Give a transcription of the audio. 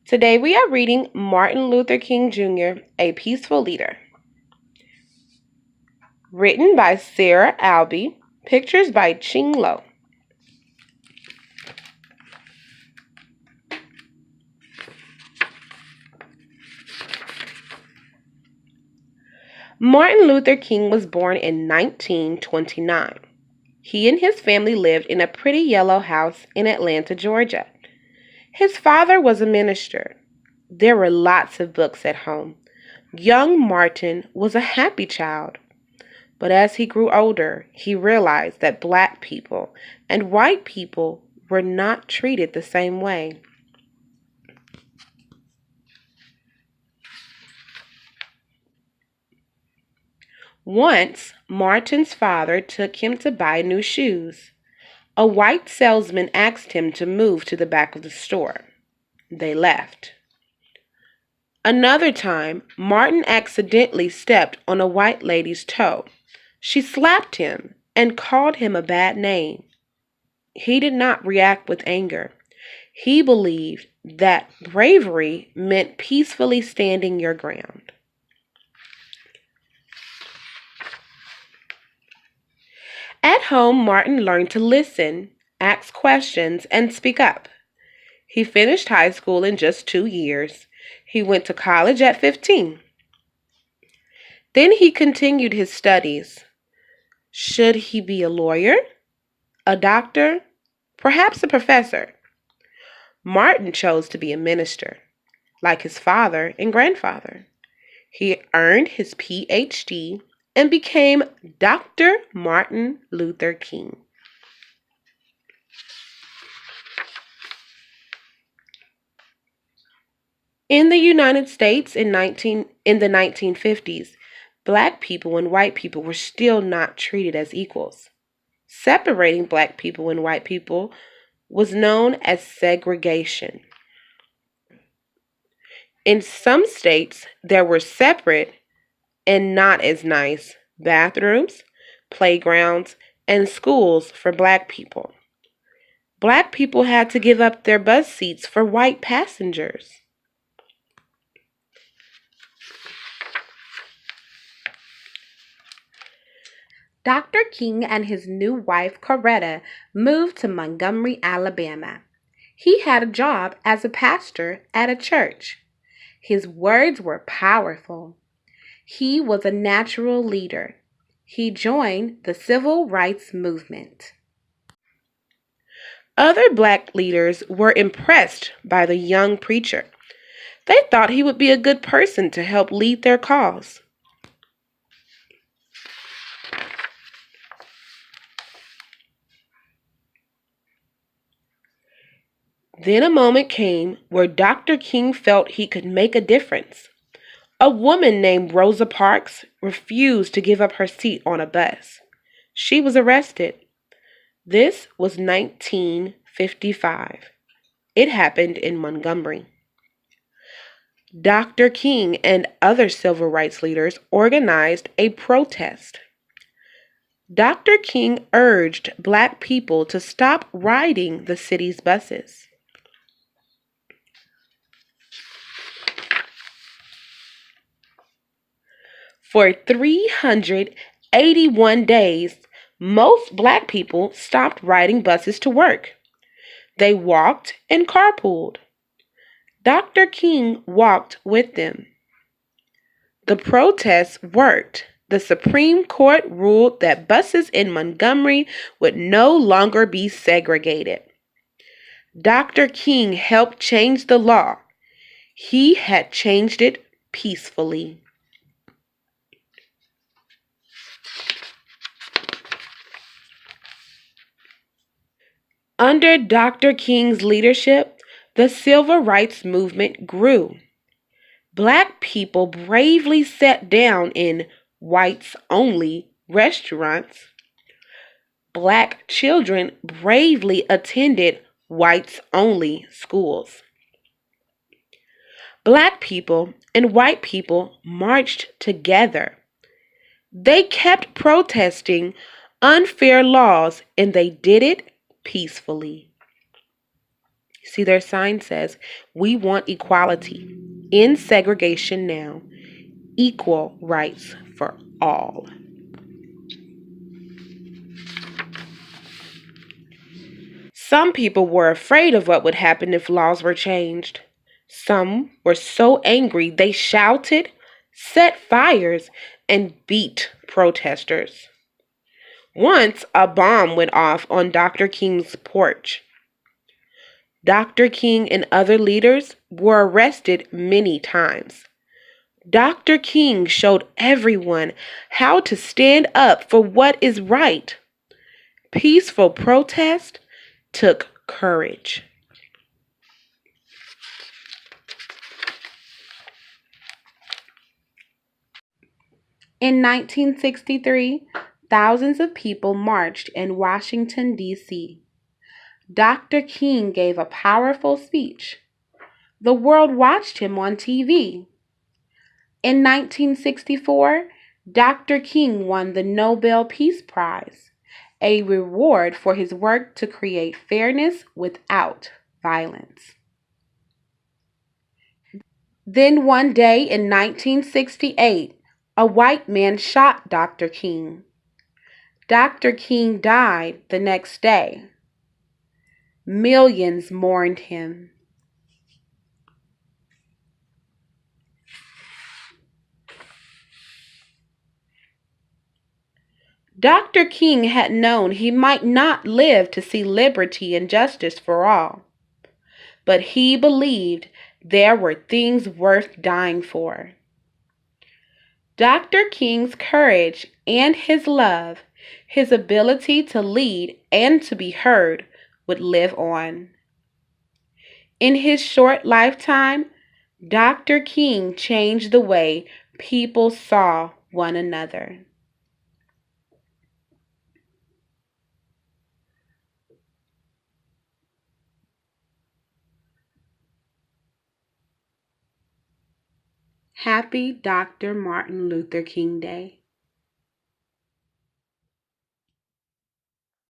Today we are reading Martin Luther King Jr., A Peaceful Leader. Written by Sarah Albee, pictures by Ching Lo. Martin Luther King was born in 1929. He and his family lived in a pretty yellow house in Atlanta, Georgia. His father was a minister. There were lots of books at home. Young Martin was a happy child. But as he grew older, he realized that black people and white people were not treated the same way. Once, Martin's father took him to buy new shoes. A white salesman asked him to move to the back of the store. They left. Another time, Martin accidentally stepped on a white lady's toe. She slapped him and called him a bad name. He did not react with anger. He believed that bravery meant peacefully standing your ground. At home, Martin learned to listen, ask questions, and speak up. He finished high school in just 2 years. He went to college at 15. Then he continued his studies. Should he be a lawyer, a doctor, perhaps a professor? Martin chose to be a minister, like his father and grandfather. He earned his Ph.D. and became Dr. Martin Luther King. In the United States in the 1950s, black people and white people were still not treated as equals. Separating black people and white people was known as segregation. In some states, there were separate and not as nice bathrooms, playgrounds, and schools for black people. Black people had to give up their bus seats for white passengers. Dr. King and his new wife, Coretta, moved to Montgomery, Alabama. He had a job as a pastor at a church. His words were powerful. He was a natural leader. He joined the civil rights movement. Other black leaders were impressed by the young preacher. They thought he would be a good person to help lead their cause. Then a moment came where Dr. King felt he could make a difference. A woman named Rosa Parks refused to give up her seat on a bus. She was arrested. This was 1955. It happened in Montgomery. Dr. King and other civil rights leaders organized a protest. Dr. King urged black people to stop riding the city's buses. For 381 days, most black people stopped riding buses to work. They walked and carpooled. Dr. King walked with them. The protests worked. The Supreme Court ruled that buses in Montgomery would no longer be segregated. Dr. King helped change the law. He had changed it peacefully. Under Dr. King's leadership, the civil rights movement grew. Black people bravely sat down in whites-only restaurants. Black children bravely attended whites-only schools. Black people and white people marched together. They kept protesting unfair laws, and they did it peacefully. See, their sign says, "We want equality. End segregation now. Equal rights for all." Some people were afraid of what would happen if laws were changed. Some were so angry they shouted, set fires, and beat protesters. Once, a bomb went off on Dr. King's porch. Dr. King and other leaders were arrested many times. Dr. King showed everyone how to stand up for what is right. Peaceful protest took courage. In 1963, thousands of people marched in Washington, D.C. Dr. King gave a powerful speech. The world watched him on TV. In 1964, Dr. King won the Nobel Peace Prize, a reward for his work to create fairness without violence. Then one day in 1968, a white man shot Dr. King. Dr. King died the next day. Millions mourned him. Dr. King had known he might not live to see liberty and justice for all, but he believed there were things worth dying for. Dr. King's courage and his love, his ability to lead and to be heard, would live on. In his short lifetime, Dr. King changed the way people saw one another. Happy Dr. Martin Luther King Day.